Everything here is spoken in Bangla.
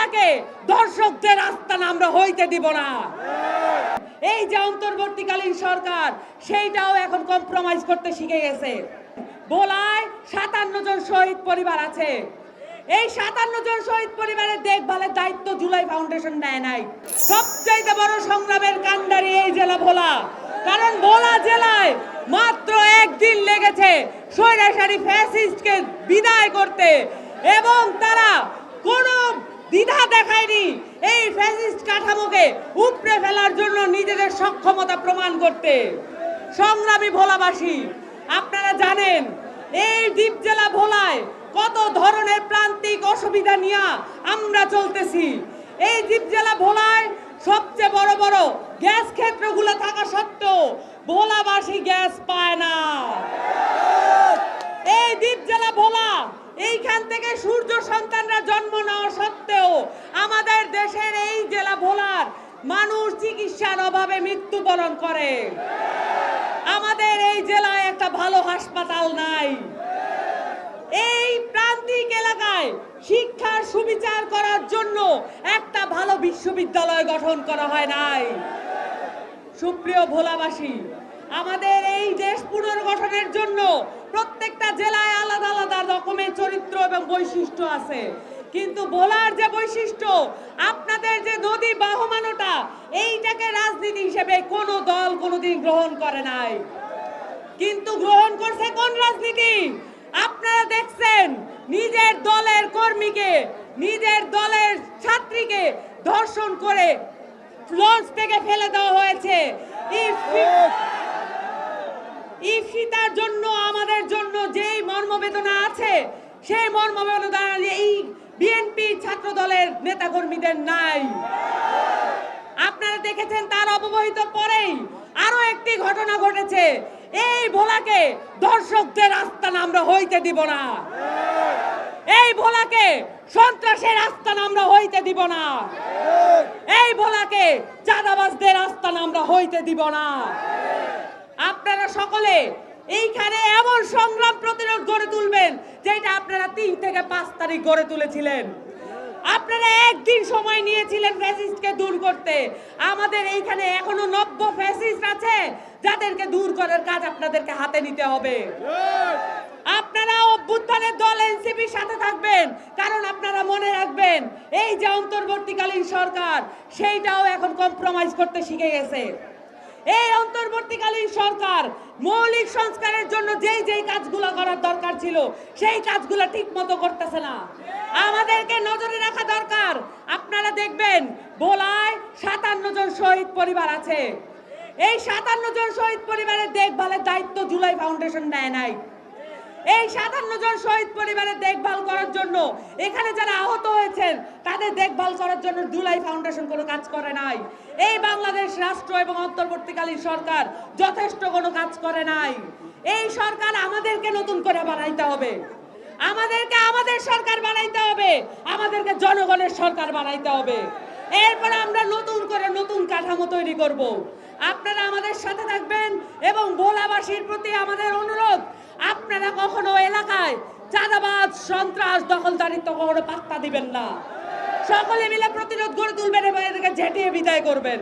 ভোলাকে দর্শকদের আস্তানা আমরা হইতে দিব না। এই যে অন্তর্বর্তীকালীন সরকার সেইটাও এখন কম্প্রোমাইজ করতে শিখে গেছে। ভোলায় 57 জন শহীদ পরিবার আছে। এই 57 জন শহীদ পরিবারের দেখভালের দায়িত্ব জুলাই ফাউন্ডেশন নেয় নাই। সবচাইতে বড় সংগ্রামের কান্ডারি এই জেলা ভোলা, কারণ ভোলা জেলায় মাত্র একদিন লেগেছে স্বৈরাচারী ফ্যাসিস্টকে বিদায় করতে, এবং তারা কোনো দ্বিধা দেখায়নি এই ফ্যাসিস্ট কাঠামোকে উপড়ে ফেলার জন্য নিজেদের সক্ষমতা প্রমাণ করতে। সংগ্রামী ভোলাবাসী, আপনারা জানেন এই দ্বীপ জেলা ভোলায় কত ধরনের প্রান্তিক অসুবিধা নিয়ে আমরা চলতেছি। এই দ্বীপ জেলা ভোলায় সবচেয়ে বড় বড় গ্যাস ক্ষেত্রগুলো থাকা সত্ত্বেও ভোলাবাসী গ্যাস পায় না। এই দ্বীপ জেলা ভোলা, এইখান থেকে সূর্য সন্তানরা জন্ম নেওয়া সত্ত্বেও আমাদের দেশের এই জেলা ভোলার মানুষ চিকিৎসার অভাবে মৃত্যুবরণ করে। আমাদের এই জেলায় একটা ভালো হাসপাতাল নাই। এই প্রান্তিক এলাকায় শিক্ষার সুবিচার করার জন্য একটা ভালো বিশ্ববিদ্যালয় গঠন করা হয় নাই। সুপ্রিয় ভোলাবাসী, আমাদের এই দেশ পুনর্গঠনের জন্য প্রত্যেকটা জেলায় আলাদা আলাদা রকমের চরিত্র এবং বৈশিষ্ট্য আছে, কিন্তু ভোলার যে বৈশিষ্ট্য, আপনাদের যে নদী বাহমানটা, এইটাকে রাজনীতি হিসেবে কোনো দল কোনোদিন গ্রহণ করে নাই। কিন্তু গ্রহণ করছে কোন রাজনীতি? আপনারা দেখছেন নিজের দলের কর্মীকে, নিজের দলের ছাত্রীকে ধর্ষণ করে লঞ্চ থেকে ফেলে দেওয়া হয়েছে। ইফিতার জন্য আমাদের জন্য যেই মর্মবেদনা আছে, সেই মর্মবেদনা এই বিএনপি ছাত্র দলের নেতা কর্মীদের নাই। আপনারা দেখেছেন তার অবহিত পরেই আরো একটি ঘটনা ঘটেছে। এই ভোলাকে দর্শকদের আস্তানা আমরা হইতে দিব না। এই ভোলাকে সন্ত্রাসের আস্তানা আমরা হইতে দিব না। এই ভোলাকে চাঁদাবাজদের আস্তানা আমরা হইতে দিব না। আপনারা সকলে এইখানে এমন সংগ্রাম প্রতিরোধ গড়ে তুলবেন যেটা আপনারা 3 থেকে 5 তারিখ গড়ে তুলেছিলেন। আপনারা একদিন সময় নিয়েছিলেন ফ্যাসিস্টকে দূর করতে। আমাদের এইখানে এখনো 90 ফ্যাসিস্ট আছে যাদেরকে দূর করার কাজ আপনাদেরকে হাতে নিতে হবে। আপনারা অভ্যুত্থানের দল এনসিপির সাথে থাকবেন, কারণ আপনারা মনে রাখবেন এই যে অন্তর্বর্তীকালীন সরকার সেইটাও এখন কম্প্রোমাইজ করতে শিখে গেছে। এই অন্তর্বর্তীকালীন সরকার মৌলিক সংস্কারের জন্য যেই যেই কাজগুলো করার দরকার ছিল সেই কাজগুলো ঠিক মতো করতেছে না। আমাদেরকে নজরে রাখা দরকার। আপনারা দেখবেন ভোলায় 57 জন শহীদ পরিবার আছে। এই 57 জন শহীদ পরিবারের দেখভালের দায়িত্ব জুলাই ফাউন্ডেশন নেয় নাই। এই 57 জন শহীদ পরিবারের দেখভাল করার জন্য, এখানে যারা আহত হয়েছেন তাদের দেখভাল করার জন্য জুলাই ফাউন্ডেশন কোনো কাজ করে নাই। এই বাংলাদেশ রাষ্ট্র এবং অন্তর্বর্তীকালীন সরকার যথেষ্ট কোনো কাজ করে নাই। এই সরকার আমাদেরকে নতুন করে বানাইতে হবে। আমাদেরকে আমাদের সরকার বানাইতে হবে। আমাদেরকে জনগণের সরকার বানাইতে হবে। এরপর আমরা নতুন করে নতুন কাঠামো তৈরি করব। আপনারা আমাদের সাথে থাকবেন এবং ভোলাবাসীর প্রতি আমাদের অনুরোধ, আপনারা কখনো এলাকায় চাঁদাবাজ, সন্ত্রাস, দখলদারিত্ব কখনো পাত্তা দিবেন না। সকলে মিলে প্রতিরোধ গড়ে তুলবেন এবং এদেরকে ঝেঁটিয়ে বিদায় করবেন।